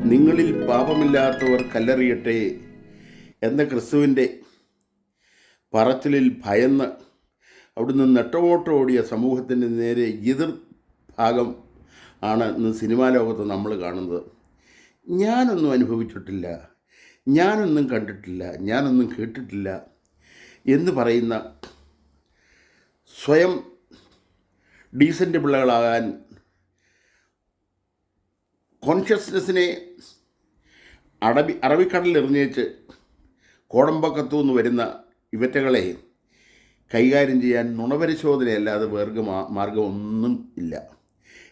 നിങ്ങളിൽ പാപമില്ലാത്തവർ കല്ലെറിയട്ടെ എന്ന ക്രിസ്തുവിൻ്റെ പറച്ചിലിൽ ഭയന്ന് അവിടുന്ന് നെട്ടോട്ടോടിയ സമൂഹത്തിൻ്റെ നേരെ എതിർ ഭാഗം ആണ് ഇന്ന് സിനിമാ ലോകത്ത് നമ്മൾ കാണുന്നത്. ഞാനൊന്നും അനുഭവിച്ചിട്ടില്ല, ഞാനൊന്നും കണ്ടിട്ടില്ല, ഞാനൊന്നും കേട്ടിട്ടില്ല എന്ന് പറയുന്ന സ്വയം ഡീസൻ്റ് പിള്ളകളാകാൻ കോൺഷ്യസ്നെസ്സിനെ അറബിക്കടലിൽ എറിഞ്ഞേച്ച് കോടമ്പക്കത്തു നിന്ന് വരുന്ന ഇവറ്റകളെ കൈകാര്യം ചെയ്യാൻ നുണപരിശോധനയല്ലാതെ വേർഗ മാർഗമൊന്നും ഇല്ല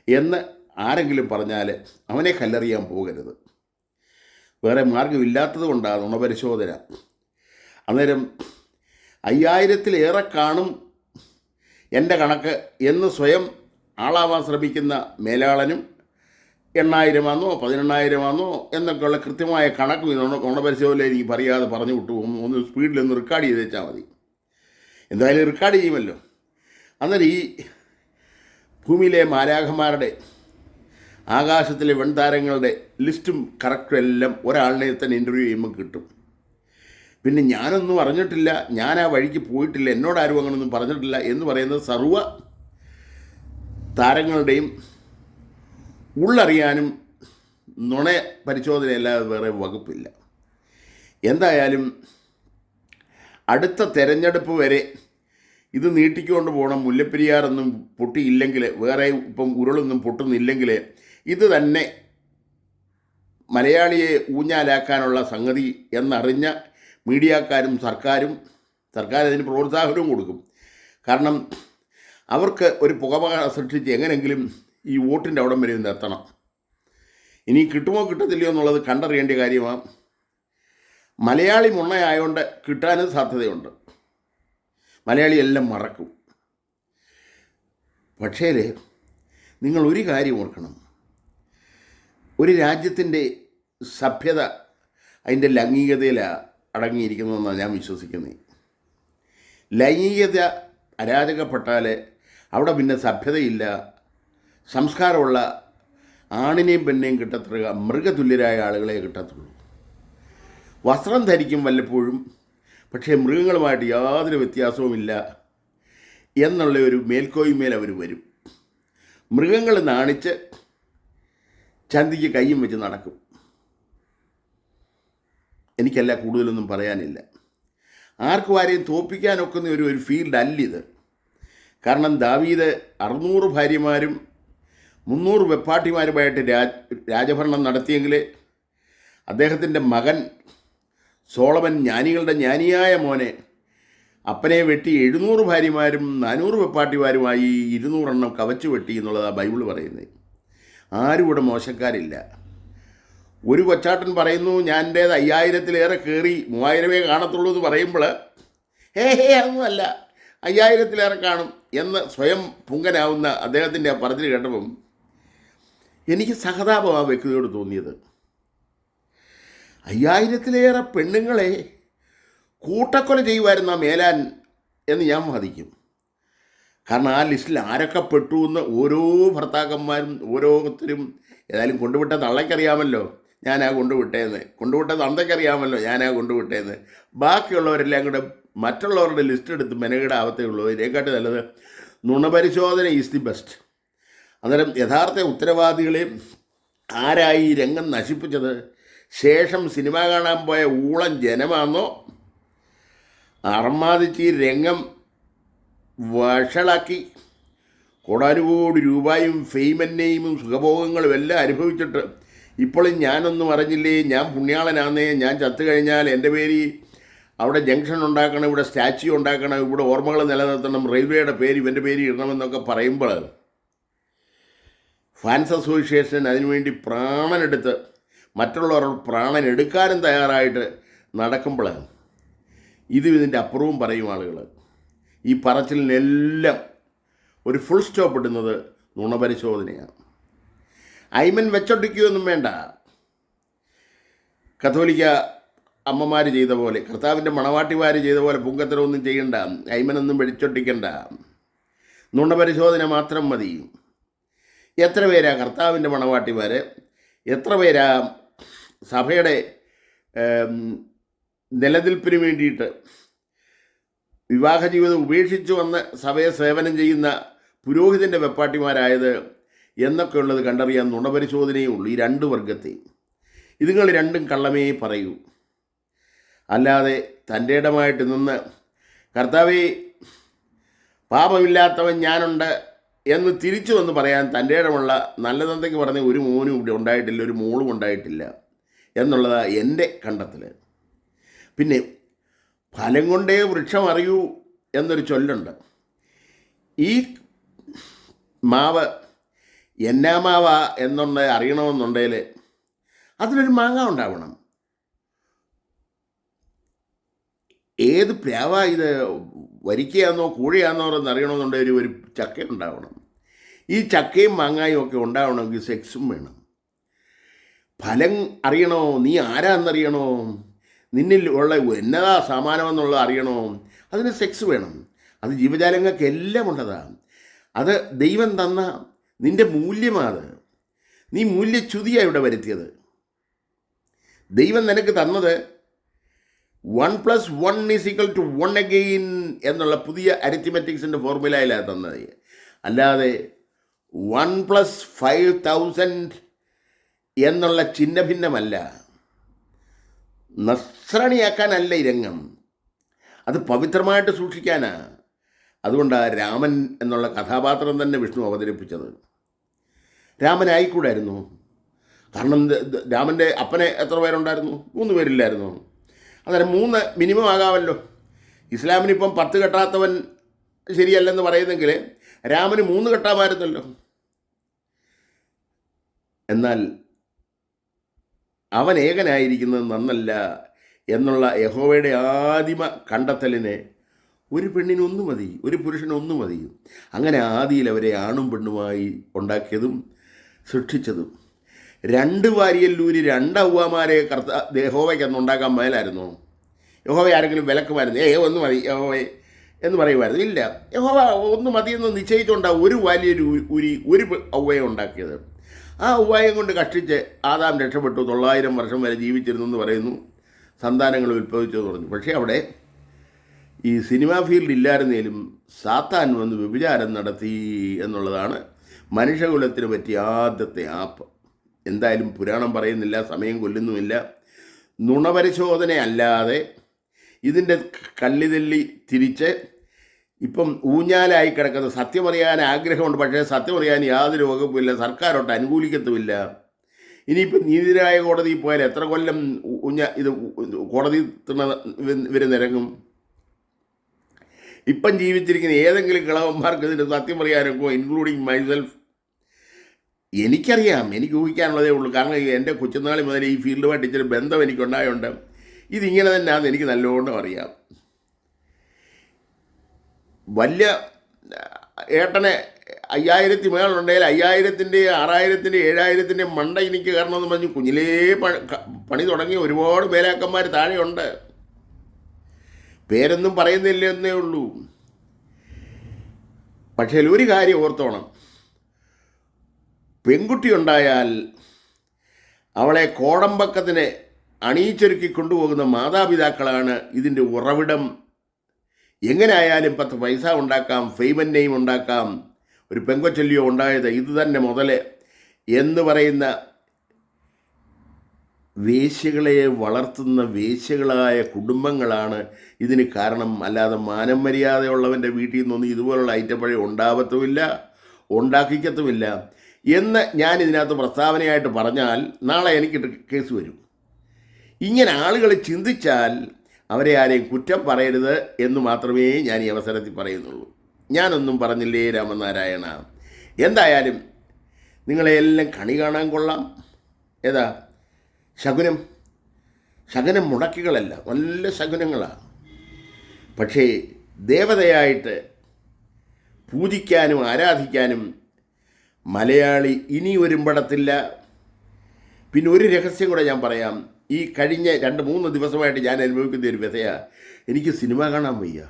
എന്ന് ആരെങ്കിലും പറഞ്ഞാൽ അവനെ കല്ലെറിയാൻ പോകരുത്. വേറെ മാർഗമില്ലാത്തത് കൊണ്ടാണ് നുണപരിശോധന. അന്നേരം 5000-ലേറെ കാണും എൻ്റെ കണക്ക് എന്ന് സ്വയം ആളാവാൻ ശ്രമിക്കുന്ന മേലാളനും 8,000 18,000 എന്നൊക്കെയുള്ള കൃത്യമായ കണക്ക് നുണപരിശോധന എനിക്ക് പറയാതെ പറഞ്ഞു വിട്ടു ഒന്ന് സ്പീഡിലൊന്ന് റെക്കോർഡ് ചെയ്ത് വെച്ചാൽ മതി. എന്തായാലും റെക്കോർഡ് ചെയ്യുമല്ലോ. അന്നേരം ഈ ഭൂമിയിലെ മാലാഖമാരുടെ ആകാശത്തിലെ വെൺതാരങ്ങളുടെ ലിസ്റ്റും കറക്റ്റും എല്ലാം ഒരാളിനെ തന്നെ ഇൻ്റർവ്യൂ ചെയ്യുമ്പോൾ കിട്ടും. പിന്നെ ഞാനൊന്നും അറിഞ്ഞിട്ടില്ല, ഞാൻ ആ വഴിക്ക് പോയിട്ടില്ല, എന്നോടാരും അങ്ങനൊന്നും പറഞ്ഞിട്ടില്ല എന്ന് പറയുന്നത് സർവ്വ താരങ്ങളുടെയും ഉള്ളറിയാനും നുണ പരിശോധനയല്ലാതെ വേറെ വകുപ്പില്ല. എന്തായാലും അടുത്ത തെരഞ്ഞെടുപ്പ് വരെ ഇത് നീട്ടിക്കൊണ്ട് പോകണം. മുല്ലപ്പെരിയാറൊന്നും പൊട്ടിയില്ലെങ്കിൽ, വേറെ ഇപ്പം ഉരുളൊന്നും പൊട്ടുന്നില്ലെങ്കിൽ ഇത് തന്നെ മലയാളിയെ ഊഞ്ഞാലാക്കാനുള്ള സംഗതി എന്നറിഞ്ഞ മീഡിയക്കാരും സർക്കാർ അതിന് പ്രോത്സാഹനവും കൊടുക്കും. കാരണം അവർക്ക് ഒരു പുകമറ സൃഷ്ടിച്ച് എങ്ങനെയെങ്കിലും ഈ വോട്ടിൻ്റെ അവിടം വരെ ഒന്ന് എത്തണം. ഇനി കിട്ടുമോ കിട്ടത്തില്ലയോ എന്നുള്ളത് കണ്ടറിയേണ്ട കാര്യമാണ്. മലയാളി മുണ്ണയായതുകൊണ്ട് കിട്ടാനും സാധ്യതയുണ്ട്. മലയാളി എല്ലാം മറക്കും. പക്ഷേ നിങ്ങൾ ഒരു കാര്യം ഓർക്കണം, ഒരു രാജ്യത്തിൻ്റെ സഭ്യത അതിൻ്റെ ലൈംഗികതയിലാണ് അടങ്ങിയിരിക്കുന്നതെന്നാണ് ഞാൻ വിശ്വസിക്കുന്നത്. ലൈംഗികത അരാജകപ്പെട്ടാൽ അവിടെ പിന്നെ സഭ്യതയില്ല, സംസ്കാരമുള്ള ആണിനെയും പെണ്ണെയും കിട്ടത്തുക മൃഗതുല്യരായ ആളുകളെ കിട്ടത്തുള്ളൂ. വസ്ത്രം ധരിക്കും വല്ലപ്പോഴും, പക്ഷേ മൃഗങ്ങളുമായിട്ട് യാതൊരു വ്യത്യാസവുമില്ല എന്നുള്ള ഒരു മേൽക്കോയ്മേൽ അവർ വരും. മൃഗങ്ങൾ നാണിച്ച് ചന്തിക്ക് കയ്യും വെച്ച് നടക്കും. എനിക്കല്ല, കൂടുതലൊന്നും പറയാനില്ല. ആർക്കും ആരെയും തോൽപ്പിക്കാനൊക്കുന്ന ഒരു ഫീൽഡ് അല്ലിത്. കാരണം ദാവീദ് 600 ഭാര്യമാരും 300 വെപ്പാട്ടിമാരുമായിട്ട് രാജഭരണം നടത്തിയെങ്കിൽ അദ്ദേഹത്തിൻ്റെ മകൻ സോളമൻ ജ്ഞാനികളുടെ ജ്ഞാനിയായ മോനെ അപ്പനെ വെട്ടി 700 ഭാര്യമാരും 400 വെപ്പാട്ടിമാരുമായി 200 എണ്ണം കവച്ചു വെട്ടി എന്നുള്ളതാണ് ബൈബിൾ പറയുന്നത്. ആരും ഇവിടെ മോശക്കാരില്ല. ഒരു കൊച്ചാട്ടൻ പറയുന്നു ഞാൻ എൻ്റേത് 5000-ലേറെ കയറി 3000 കാണത്തുള്ളൂ എന്ന് പറയുമ്പോൾ അതൊന്നുമല്ല, 5000-ലേറെ കാണും എന്ന് സ്വയം പുങ്കനാവുന്ന അദ്ദേഹത്തിൻ്റെ ആ പറച്ചിൽ കേട്ടപ്പം എനിക്ക് സഹതാപം ആ വ്യക്തിയോട് തോന്നിയത്. 5000-ലേറെ പെണ്ണുങ്ങളെ കൂട്ടക്കൊല ചെയ്യുമായിരുന്ന മേലാൻ എന്ന് ഞാൻ വാദിക്കും. കാരണം ആ ലിസ്റ്റിൽ ആരൊക്കെ പെട്ടു എന്ന് ഓരോ ഭർത്താക്കന്മാരും ഓരോരുത്തരും ഏതായാലും കൊണ്ടുവിട്ട തള്ളയ്ക്കറിയാമല്ലോ ഞാനാ കൊണ്ടുവിട്ട തന്തയ്ക്കറിയാമല്ലോ ഞാനാ കൊണ്ടുവിട്ടേന്ന്. ബാക്കിയുള്ളവരെല്ലാം കൂടെ മറ്റുള്ളവരുടെ ലിസ്റ്റ് എടുത്ത് മെനകിടാവത്തേ ഉള്ളൂ. ഇതിനെക്കാട്ടി നല്ലത് നുണപരിശോധന ഈസ് ദി ബെസ്റ്റ്. അന്നേരം യഥാർത്ഥ ഉത്തരവാദികളെ ആരായി രംഗം നശിപ്പിച്ചത്? ശേഷം സിനിമ കാണാൻ പോയ ഊളം ജനമാണെന്നോ അർമാദിച്ച് ഈ രംഗം വഷളാക്കി കോടാനുകോടി രൂപയും ഫെയിമന്നെയും സുഖഭോഗങ്ങളും എല്ലാം അനുഭവിച്ചിട്ട് ഇപ്പോഴും ഞാനൊന്നും അറിഞ്ഞില്ലേ, ഞാൻ പുണ്യാളനാന്നേ, ഞാൻ ചത്തു കഴിഞ്ഞാൽ എൻ്റെ പേര് അവിടെ ജംഗ്ഷൻ ഉണ്ടാക്കണം, ഇവിടെ സ്റ്റാച്യു ഉണ്ടാക്കണം, ഇവിടെ ഓർമ്മകൾ നിലനിർത്തണം, റെയിൽവേയുടെ പേര് ഇവൻ്റെ പേര് ഇടണമെന്നൊക്കെ പറയുമ്പോൾ ഫാൻസ് അസോസിയേഷൻ അതിനുവേണ്ടി പ്രാണനെടുത്ത് മറ്റുള്ളവരുടെ പ്രാണൻ എടുക്കാനും തയ്യാറായിട്ട് നടക്കുമ്പോൾ ഇതിൻ്റെ അപ്പുറവും പറയും ആളുകൾ. ഈ പറച്ചിലിനെല്ലാം ഒരു ഫുൾ സ്റ്റോപ്പ് ഇടുന്നത് നുണപരിശോധനയാണ്. ഐമൻ വെച്ചൊട്ടിക്കുകയൊന്നും വേണ്ട. കത്തോലിക്ക അമ്മമാർ ചെയ്ത പോലെ, കർത്താവിൻ്റെ മണവാട്ടിമാർ ചെയ്ത പോലെ പുങ്കത്തരമൊന്നും ചെയ്യണ്ട, ഐമനൊന്നും വെച്ചൊട്ടിക്കണ്ട, നുണപരിശോധന മാത്രം മതി. എത്ര പേരാ കർത്താവിൻ്റെ മണവാട്ടിമാർ, എത്ര പേരാ സഭയുടെ നിലനിൽപ്പിന് വേണ്ടിയിട്ട് വിവാഹ ജീവിതം ഉപേക്ഷിച്ചു വന്ന് സഭയെ സേവനം ചെയ്യുന്ന പുരോഹിതൻ്റെ വെപ്പാട്ടിമാരായത് എന്നൊക്കെയുള്ളത് കണ്ടറിയാൻ നുണപരിശോധനയേ ഉള്ളൂ ഈ രണ്ട് വർഗത്തെയും. ഇതുങ്ങൾ രണ്ടും കള്ളമേ പറയൂ. അല്ലാതെ തൻ്റെ ഇടമായിട്ട് നിന്ന് കർത്താവേ പാപമില്ലാത്തവൻ ഞാനുണ്ട് എന്ന് തിരിച്ചു വന്ന് പറയാൻ തൻ്റെ ഇടമുള്ള നല്ല തന്തയ്ക്ക് പറഞ്ഞ ഒരു മോനും ഇവിടെ ഉണ്ടായിട്ടില്ല, ഒരു മോളും ഉണ്ടായിട്ടില്ല എന്നുള്ളതാണ് എൻ്റെ കണ്ടെത്തൽ. പിന്നെ ഫലം കൊണ്ടേ വൃക്ഷം അറിയൂ എന്നൊരു ചൊല്ലുണ്ട്. ഈ മാവ് എന്നാ മാവ എന്നുണ്ട് അറിയണമെന്നുണ്ടെങ്കിൽ അതിലൊരു മാങ്ങ ഉണ്ടാവണം. ഏത് പ്ലാവ ഇത് വരിക്കയാന്നോ കൂഴയാന്നോ എന്ന് അറിയണമെന്നുണ്ടെങ്കിൽ ഒരു ചക്ക ഉണ്ടാവണം. ഈ ചക്കയും മാങ്ങായും ഒക്കെ ഉണ്ടാവണമെങ്കിൽ സെക്സും വേണം. ഫലം അറിയണോ, നീ ആരാന്നറിയണോ, നിന്നിൽ ഉള്ള എന്നതാ സമാനമെന്നുള്ളത് അറിയണോ, അതിന് സെക്സ് വേണം. അത് ജീവജാലങ്ങൾക്ക് എല്ലാം ഉള്ളതാണ്. അത് ദൈവം തന്ന നിൻ്റെ മൂല്യമാണ്. നീ മൂല്യച്യുതിയാണ് ഇവിടെ വരുത്തിയത്. ദൈവം നിനക്ക് തന്നത് 1+1=1 അഗെയിൻ എന്നുള്ള പുതിയ അരിത്മെറ്റിക്സിൻ്റെ ഫോർമുലയിലാണ് തന്നത്. അല്ലാതെ 1+5000 എന്നുള്ള ചിഹ്ന ഭിന്നമല്ല. നസ്രാണിയാക്കാനല്ല ഈ രംഗം, അത് പവിത്രമായിട്ട് സൂക്ഷിക്കാനാണ്. അതുകൊണ്ടാണ് രാമൻ എന്നുള്ള കഥാപാത്രം തന്നെ വിഷ്ണു അവതരിപ്പിച്ചത്. രാമനായിക്കൂടായിരുന്നു. കാരണം രാമൻ്റെ അപ്പനെ എത്ര പേരുണ്ടായിരുന്നു? 3 പേരില്ലായിരുന്നു. അന്നേരം 3 മിനിമം ആകാമല്ലോ. ഇസ്ലാമിനിപ്പം 10 കെട്ടാത്തവൻ ശരിയല്ലെന്ന് പറയുന്നെങ്കിൽ രാമന് 3 കെട്ടാമായിരുന്നല്ലോ. എന്നാൽ അവൻ ഏകനായിരിക്കുന്നത് നന്നല്ല എന്നുള്ള യഹോവയുടെ ആദിമ കണ്ടെത്തലിനെ ഒരു പെണ്ണിന് 1 മതി, ഒരു പുരുഷന് 1 മതി. അങ്ങനെ ആദിയിൽ അവരെ ആണും പെണ്ണുമായി ഉണ്ടാക്കിയതും സൃഷ്ടിച്ചതും. 2 വാരിയല്ലൂരി 2 ഔവ്വമാരെ യഹോവയ്ക്ക് അന്ന് ഉണ്ടാക്കാൻ മേലായിരുന്നു. യഹോവ ആരെങ്കിലും വിലക്കുമായിരുന്നു? 1 മതി യഹോവയെ എന്ന് പറയുമായിരുന്നു? ഇല്ല. യഹോവ 1 മതിയെന്ന് നിശ്ചയിച്ചുകൊണ്ടാണ് ഒരു വാരിയലൂരി ഒരു ഔവ്വയെ ഉണ്ടാക്കിയത്. ആ ഔവ്വയം കൊണ്ട് കഷ്ടിച്ച് ആദാം രക്ഷപ്പെട്ടു, 900 വർഷം വരെ ജീവിച്ചിരുന്നു എന്ന് പറയുന്നു. സന്താനങ്ങൾ ഉത്ഭവിച്ചെന്ന് പറഞ്ഞു. പക്ഷേ അവിടെ ഈ സിനിമാ ഫീൽഡ് ഇല്ലായിരുന്നേലും സാത്താൻ വന്ന് വ്യഭിചാരം നടത്തി എന്നുള്ളതാണ് മനുഷ്യകുലത്തിന് പറ്റിയ ആദ്യത്തെ ആപ്പ്. എന്തായാലും പുരാണം പറയുന്നില്ല, സമയം കൊല്ലുന്നുമില്ല. നുണപരിശോധന അല്ലാതെ ഇതിൻ്റെ കള്ളിതെല്ലി തിരിച്ച് ഇപ്പം ഊഞ്ഞാലായി കിടക്കുന്ന സത്യമറിയാൻ ആഗ്രഹമുണ്ട്, പക്ഷേ സത്യമറിയാൻ യാതൊരു വകുപ്പില്ല, സർക്കാരോട്ട് അനുകൂലിക്കത്തുമില്ല. ഇനിയിപ്പം നീതിന്യായ കോടതിയിൽ പോയാൽ എത്ര കൊല്ലം ഇത് കോടതി ഇവർ നിരങ്ങും? ഇപ്പം ജീവിച്ചിരിക്കുന്ന ഏതെങ്കിലും കിളവന്മാർക്ക് ഇതിൻ്റെ സത്യം പറയാനൊക്കെ, ഇൻക്ലൂഡിങ് മൈസെൽഫ്? എനിക്കറിയാം, എനിക്ക് ഊഹിക്കാനുള്ളതേ ഉള്ളൂ. കാരണം എൻ്റെ കൊച്ചുനാളി മുതൽ ഈ ഫീൽഡുമായിട്ട് ഇച്ചിരി ബന്ധം എനിക്കുണ്ടായതുകൊണ്ട് ഇതിങ്ങനെ തന്നെയാണെന്ന് എനിക്ക് നല്ലോണം അറിയാം. വലിയ ഏട്ടനെ 5000 മേളുണ്ടെങ്കിൽ 5000-ൻ്റെ 6000-ൻ്റെ 7000-ൻ്റെ മണ്ട എനിക്ക് കയറണമെന്ന് പറഞ്ഞ് കുഞ്ഞിലേ പണി തുടങ്ങി ഒരുപാട് മേലാക്കന്മാർ താഴെയുണ്ട്. പേരൊന്നും പറയുന്നില്ല എന്നേ ഉള്ളൂ. പക്ഷേ ഒരു കാര്യം ഓർത്തോണം, പെൺകുട്ടി ഉണ്ടായാൽ അവളെ കോടമ്പക്കത്തിന് അണിയിച്ചൊരുക്കി കൊണ്ടുപോകുന്ന മാതാപിതാക്കളാണ് ഇതിൻ്റെ ഉറവിടം. എങ്ങനെ ആയാലും 10 പൈസ ഉണ്ടാക്കാം, ഫെയിം ആൻഡ് നെയിം ഉണ്ടാക്കാം, ഒരു പെങ്കൊച്ചല്ലിയോ ഉണ്ടായത് ഇത് തന്നെ മുതൽ എന്ന് പറയുന്ന വേശ്യകളെ വളർത്തുന്ന വേശ്യകളായ കുടുംബങ്ങളാണ് ഇതിന് കാരണം. അല്ലാതെ മാനം മര്യാദയുള്ളവൻ്റെ വീട്ടിൽ നിന്നൊന്നും ഇതുപോലുള്ള ഐറ്റപ്പഴ ഉണ്ടാവത്തുമില്ല, ഉണ്ടാക്കിക്കത്തുമില്ല എന്ന് ഞാൻ ഇതിനകത്ത് പ്രസ്താവനയായിട്ട് പറഞ്ഞാൽ നാളെ എനിക്ക് കേസ് വരും. ഇങ്ങനെ ആളുകൾ ചിന്തിച്ചാൽ അവരെ ആരെയും കുറ്റം പറയരുത് എന്ന് മാത്രമേ ഞാൻ ഈ അവസരത്തിൽ പറയുന്നുള്ളൂ. ഞാനൊന്നും പറഞ്ഞില്ലേ രാമനാരായണ. എന്തായാലും നിങ്ങളെല്ലാം കണി കാണാൻ കൊള്ളാം. ഏതാ ശകുനം മുടക്കികളല്ല, നല്ല ശകുനങ്ങളാണ്. പക്ഷേ ദേവതയായിട്ട് പൂജിക്കാനും ആരാധിക്കാനും മലയാളി ഇനി ഒരുമ്പടത്തില്ല. പിന്നെ ഒരു രഹസ്യം കൂടെ ഞാൻ പറയാം. ഈ കഴിഞ്ഞ 2-3 ദിവസമായിട്ട് ഞാൻ അനുഭവിക്കുന്ന ഒരു വ്യഥയാണ്, എനിക്ക് സിനിമ കാണാൻ വയ്യ.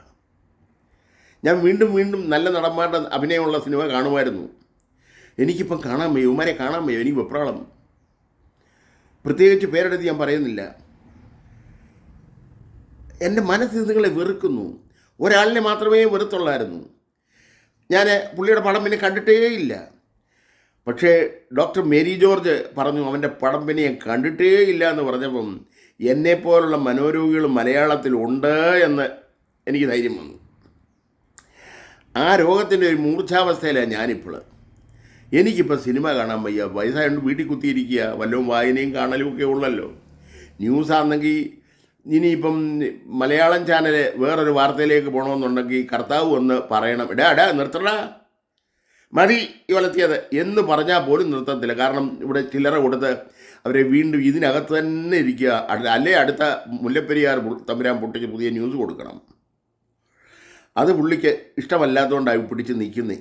ഞാൻ വീണ്ടും വീണ്ടും നല്ല നടന്മാരുടെ അഭിനയമുള്ള സിനിമ കാണുമായിരുന്നു. എനിക്കിപ്പം കാണാൻ വയ്യ, ഉമാരെ കാണാൻ വയ്യ. എനിക്ക് വെപ്രാളം. പ്രത്യേകിച്ച് പേരെടുത്ത് ഞാൻ പറയുന്നില്ല. എൻ്റെ മനസ്സിൽ നിങ്ങളെ വെറുക്കുന്നു. ഒരാളിനെ മാത്രമേ വെറുത്തുള്ളായിരുന്നു. ഞാൻ പുള്ളിയുടെ പടം പിന്നെ കണ്ടിട്ടേയില്ല. പക്ഷേ ഡോക്ടർ മേരി ജോർജ് പറഞ്ഞു അവൻ്റെ പടം പിന്നെ ഞാൻ കണ്ടിട്ടേയില്ല എന്ന് പറഞ്ഞപ്പം എന്നെപ്പോലുള്ള മനോരോഗികൾ മലയാളത്തിലുണ്ട് എന്ന് എനിക്ക് ധൈര്യം വന്നു. ആ രോഗത്തിൻ്റെ ഒരു മൂർച്ഛാവസ്ഥയിലാണ് ഞാനിപ്പോൾ. എനിക്കിപ്പോൾ സിനിമ കാണാൻ വയ്യ. വയസ്സായതുകൊണ്ട് വീട്ടിൽ കുത്തിയിരിക്കുക. വല്ലതും വായനയും കാണലും ഒക്കെ ഉള്ളല്ലോ. ന്യൂസാണെങ്കിൽ ഇനിയിപ്പം മലയാളം ചാനൽ വേറൊരു വാർത്തയിലേക്ക് പോകണമെന്നുണ്ടെങ്കിൽ കർത്താവ് ഒന്ന് പറയണം, എടാ നിർത്തടാ, മതി ഈ വളർത്തിയത് എന്ന് പറഞ്ഞാൽ പോലും നിർത്തത്തില്ല. കാരണം ഇവിടെ ചില്ലറ കൊടുത്ത് അവരെ വീണ്ടും ഇതിനകത്ത് തന്നെ ഇരിക്കുക. അല്ലേ അടുത്ത മുല്ലപ്പെരിയാർ തമ്പുരാൻ പൊട്ടിച്ച് പുതിയ ന്യൂസ് കൊടുക്കണം. അത് പുള്ളിക്ക് ഇഷ്ടമല്ലാത്തതുകൊണ്ടാണ് പിടിച്ച് നിൽക്കുന്നേ.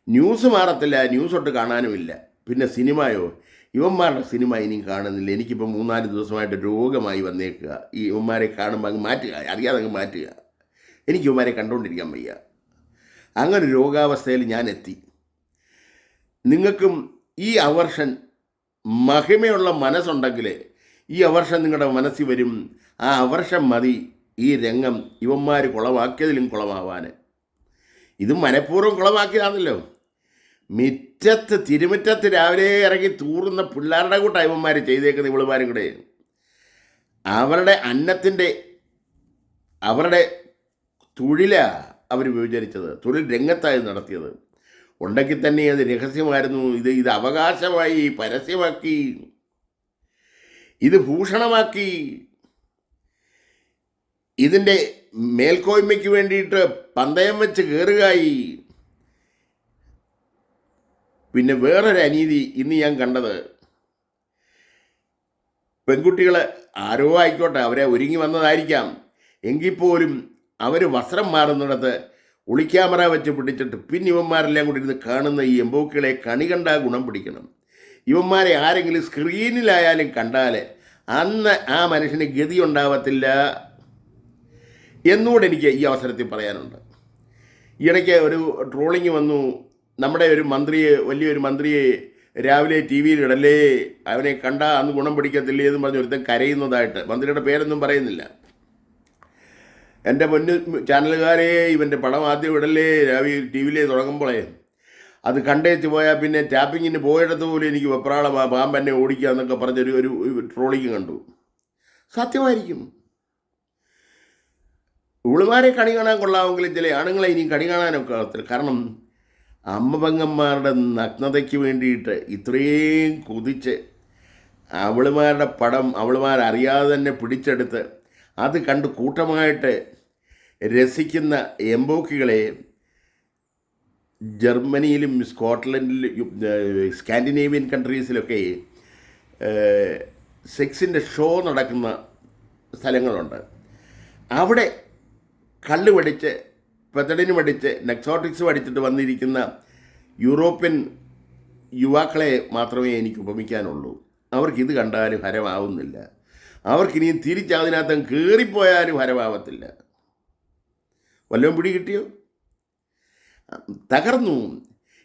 ന്യൂസ് മാറത്തില്ല, ന്യൂസ് തൊട്ട് കാണാനുമില്ല. പിന്നെ സിനിമയോ, ഇവന്മാരുടെ സിനിമ ഇനിയും കാണുന്നില്ല. എനിക്കിപ്പോൾ 3-4 ദിവസമായിട്ട് രോഗമായി വന്നേക്കുക. ഈ ഇവന്മാരെ കാണുമ്പോൾ അങ്ങ് മാറ്റുക, അറിയാതെ അങ്ങ് മാറ്റുക. എനിക്ക് ഇവന്മാരെ കണ്ടുകൊണ്ടിരിക്കാൻ വയ്യ. അങ്ങനെ രോഗാവസ്ഥയിൽ ഞാൻ എത്തി. നിങ്ങൾക്കും ഈ അവർഷൻ മഹിമയുള്ള മനസ്സുണ്ടെങ്കിൽ ഈ അവർഷൻ നിങ്ങളുടെ മനസ്സിൽ വരും. ആ അവർഷം മതി ഈ രംഗം ഇവന്മാർ കുളമാക്കിയതിലും കുളമാവാൻ. ഇത് മനഃപൂർവ്വം കുളമാക്കിയതാണല്ലോ. തിരുമുറ്റത്ത് രാവിലെ ഇറങ്ങി തൂറുന്ന പിള്ളേരുടെ കൂട്ടാണ് ഇവന്മാർ ചെയ്തേക്കുന്ന. ഇവളുമാരും കൂടെ അവരുടെ അന്നത്തിൻ്റെ അവരുടെ തൊഴിലാണ് അവർ വിചാരിച്ചത്. തൊഴിൽ രംഗത്തായി നടത്തിയത്. ഉണ്ടെങ്കിൽ തന്നെ അത് രഹസ്യമായിരുന്നു. ഇത് അവകാശമായി പരസ്യമാക്കി, ഇത് ഭൂഷണമാക്കി, ഇതിൻ്റെ മേൽക്കോയ്മയ്ക്ക് വേണ്ടിയിട്ട് പന്തയം വെച്ച് കയറുകയായി. പിന്നെ വേറൊരു അനീതി ഇന്ന് ഞാൻ കണ്ടത്, പെൺകുട്ടികൾ ആരോ ആയിക്കോട്ടെ, അവരെ ഒരുങ്ങി വന്നതായിരിക്കാം, എങ്കിൽ പോലും അവർ വസ്ത്രം മാറുന്നിടത്ത് ഒളിക്യാമറ വെച്ച് പിടിച്ചിട്ട് പിന്നെ ഇവന്മാരെല്ലാം കൂടി ഇരുന്ന് കാണുന്ന ഈ എംബോക്കികളെ കണി കണ്ടാൽ ഗുണം പിടിക്കണം. ഇവന്മാരെ ആരെങ്കിലും സ്ക്രീനിലായാലും കണ്ടാൽ അന്ന് ആ മനുഷ്യന് ഗതി ഉണ്ടാവത്തില്ല എന്നുകൂടെ എനിക്ക് ഈ അവസരത്തിൽ പറയാനുണ്ട്. ഈയിടയ്ക്ക് ഒരു ട്രോളിങ് വന്നു. നമ്മുടെ ഒരു മന്ത്രിയെ, വലിയൊരു മന്ത്രിയെ രാവിലെ ടി വിയിൽ ഇടല്ലേ, അവനെ കണ്ടാൽ അന്ന് ഗുണം പിടിക്കത്തില്ലേ എന്ന് പറഞ്ഞ് ഒരുത്തൻ കരയുന്നതായിട്ട്. മന്ത്രിയുടെ പേരൊന്നും പറയുന്നില്ല. എൻ്റെ പൊന്നു ചാനലുകാരെ, ഇവൻ്റെ പടം ആദ്യം ഇടല്ലേ രാവിലെ ടി വിയിലേ തുടങ്ങുമ്പോഴേ, അത് കണ്ടേച്ച് പോയാൽ പിന്നെ ടാപ്പിങ്ങിന് പോയിടത്ത് പോലും എനിക്ക് വെപ്രാള പാമ്പെന്നെ ഓടിക്കുക എന്നൊക്കെ പറഞ്ഞൊരു ഒരു ട്രോളിങ് കണ്ടു. സത്യമായിരിക്കും. ഉളുമാരെ കണി കാണാൻ കൊള്ളാമെങ്കിലും ചില ആണുങ്ങളെ ഇനിയും കണി കാണാനൊക്കെ ആകത്തില്ല. കാരണം അമ്മ പെങ്ങന്മാരുടെ നഗ്നതയ്ക്ക് വേണ്ടിയിട്ട് ഇത്രയും കുതിച്ച് അവളുമാരുടെ പടം അവളുമാരറിയാതെ തന്നെ പിടിച്ചെടുത്ത് അത് കണ്ട് കൂട്ടമായിട്ട് രസിക്കുന്ന എംബോക്കികളെ ജർമ്മനിയിലും സ്കോട്ട്ലൻഡിലും സ്കാൻഡിനേവിയൻ കൺട്രീസിലൊക്കെ സെക്സിൻ്റെ ഷോ നടക്കുന്ന സ്ഥലങ്ങളുണ്ട്. അവിടെ കള്ള് പഠിച്ച് പെത്തഡിന് പഠിച്ച് നെക്സോട്ടിക്സ് പഠിച്ചിട്ട് വന്നിരിക്കുന്ന യൂറോപ്യൻ യുവാക്കളെ മാത്രമേ എനിക്ക് ഉപമിക്കാനുള്ളൂ. അവർക്കിത് കണ്ടാലും ഹരമാവുന്നില്ല. അവർക്കിനിയും തിരിച്ചതിനകത്ത് കയറിപ്പോയാലും ഹരമാവത്തില്ല. വല്ലതും പിടി കിട്ടിയോ? തകർന്നു.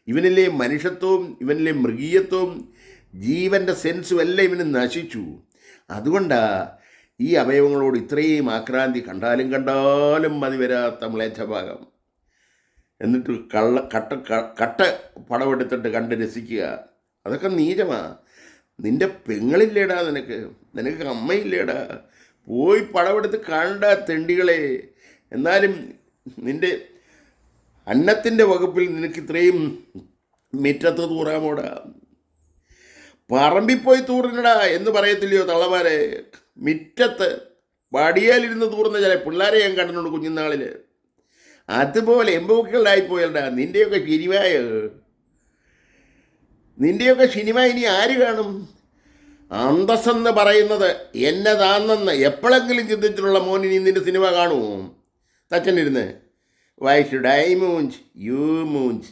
ഇവനിലെ മനുഷ്യത്വവും ഇവനിലെ മൃഗീയത്വവും ജീവൻ്റെ സെൻസും എല്ലാം ഇവന് നശിച്ചു. അതുകൊണ്ടാണ് ഈ അവയവങ്ങളോട് ഇത്രയും ആക്രാന്തി. കണ്ടാലും മതി വരാത്ത മ്ലേച്ഛഭാഗം. എന്നിട്ട് കട്ട പടമെടുത്തിട്ട് കണ്ട് രസിക്കുക. അതൊക്കെ നീചമാണ്. നിൻ്റെ പെങ്ങളില്ലേടാ, നിനക്ക് അമ്മയില്ലേടാ, പോയി പടമെടുത്ത് കണ്ട തെണ്ടികളെ. എന്നാലും നിൻ്റെ അന്നത്തിൻ്റെ വകുപ്പിൽ നിനക്ക് ഇത്രയും മുറ്റത്ത് തൂറാമോടാ, പറമ്പിപ്പോയി തൂറിനടാ എന്ന് പറയത്തില്ലയോ തള്ളമാരെ? മുറ്റത്ത് വടിയാലിരുന്ന് തൂർന്ന ചില പിള്ളേരെ ഞാൻ കണ്ടിട്ടുണ്ട് കുഞ്ഞുനാളിൽ. അതുപോലെ എംബോക്കുകളായിപ്പോയടാ. നിൻ്റെയൊക്കെ സിനിമ ഇനി ആര് കാണും? അന്തസ്സെന്ന് പറയുന്നത് എന്നതാണെന്ന് എപ്പോഴെങ്കിലും ചിന്തിച്ചിട്ടുള്ള മോനിനി നിൻ്റെ സിനിമ കാണുമോ? തച്ചനിരുന്ന് വൈ ഷുഡ് ഐ മൂഞ്ച് യു മൂഞ്ച്